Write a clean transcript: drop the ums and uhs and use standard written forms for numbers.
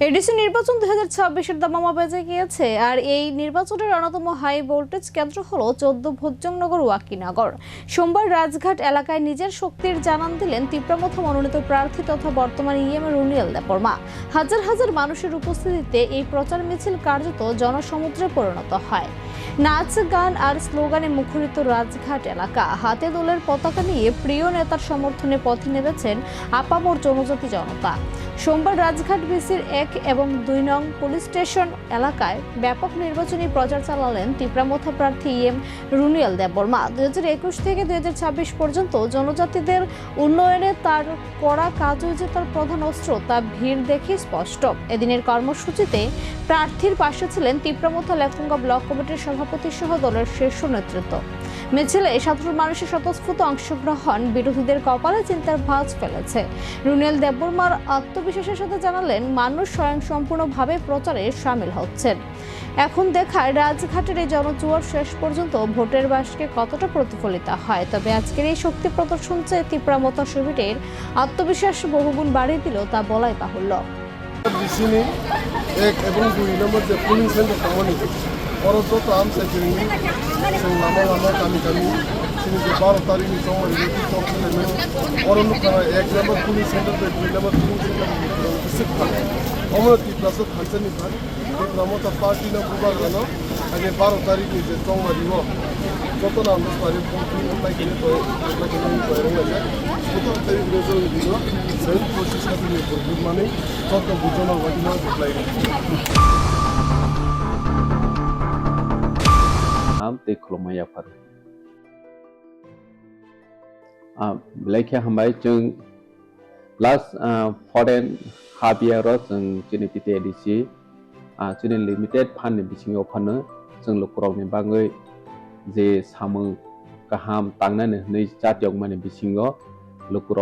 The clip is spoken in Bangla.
এডিসি নির্বাচন 2026-এর দামামা বেজে গিয়েছে। আর এই নির্বাচনের অন্যতম হাই ভোল্টেজ কেন্দ্র হলো 14 ভোজ্জংনগর ওয়াকিনগর। সোমবার রাজঘাট এলাকায় নিজের শক্তির জানান দিলেন তিপ্রামথ মনোনীত প্রার্থী তথা বর্তমান ইএম রুনিয়েল দেববর্মা। হাজার হাজার মানুষের উপস্থিতিতে এই প্রচার মিছিল কার্যত জনসমুদ্রে পরিণত হয়। নাচ গান আর স্লোগানে মুখরিত রাজঘাট এলাকা। হাতে দলের পতাকা নিয়ে প্রিয় নেতার সমর্থনে পথে নেমেছেন আপামর জনজাতি জনতা। সোমবার রাজঘাট বিসির 1 এবং 2 নং পুলিশ স্টেশন এলাকায় ব্যাপক নির্বাচনী প্রচার চালালেন তিপ্রামথ প্রার্থী ইএম রুনিয়েল দেববর্মা। 2021 থেকে 2026 পর্যন্ত জনজাতিদের উন্নয়নে তার করা কাজই যে তার প্রধান অস্ত্র, তা ভিড় দেখে স্পষ্ট। এদিনের কর্মসূচিতে প্রার্থীর পাশে ছিলেন তিপ্রামথ লেফুঙ্গা ব্লক কমিটির সভাপতি সহ দলের শীর্ষ নেতৃত্ব। মিছিলে সাধারণ মানুষের স্বতঃস্ফূর্ত অংশগ্রহণ বিরোধীদের কপালে চিন্তার ভাঁজ ফেলেছে। রুনিয়েল দেববর্মার আত্মবিশ্বাসের সাথে জানালেন, মানুষ স্বয়ংসম্পূর্ণভাবে প্রচারে সামিল হচ্ছেন। এখন দেখায় রাজঘাটের এই জনজোয়ার শেষ পর্যন্ত ভোটের বাক্সে কতটা প্রতিফলিত হয়। তবে আজকের এই শক্তি প্রদর্শন চেয়ে তিপ্রামথ শিবিরের আত্মবিশ্বাস বহুগুণ বাড়িয়ে দিল তা বলাই বাহুল্য। Sini ek এবং 2 নম্বর যে পুলিশ সেন্টার খামানি পরত তাম সেজনি जों लामा गामि sini যে 12 তারিখ সময় রিটি চকলেন অরণ্য থানা 1 number police centre 2 number police centre সিফা অমরতি প্লাস থানসানি ফার তিপ্রামথ পার্টি না বুবার গানো আগে 12 তারিখ যে চংমারিও যত নাম পারে পুলিশ লাইনে তো লাইনে কয়রং লাগে কত তারিখ রেজাল্ট দিলো সেই প্রসেস কাটিয়ে করব মানে যত বুঝনা ওয়াকিনা বলাই am te khulumaya faru belaikhya hambai chung last foreign habia ro chung chini pite edisi chini limited fund ni bisingo phano chung lokrok ni bangai je samung kaham tangnane nei chat yong mani bisingo lokrok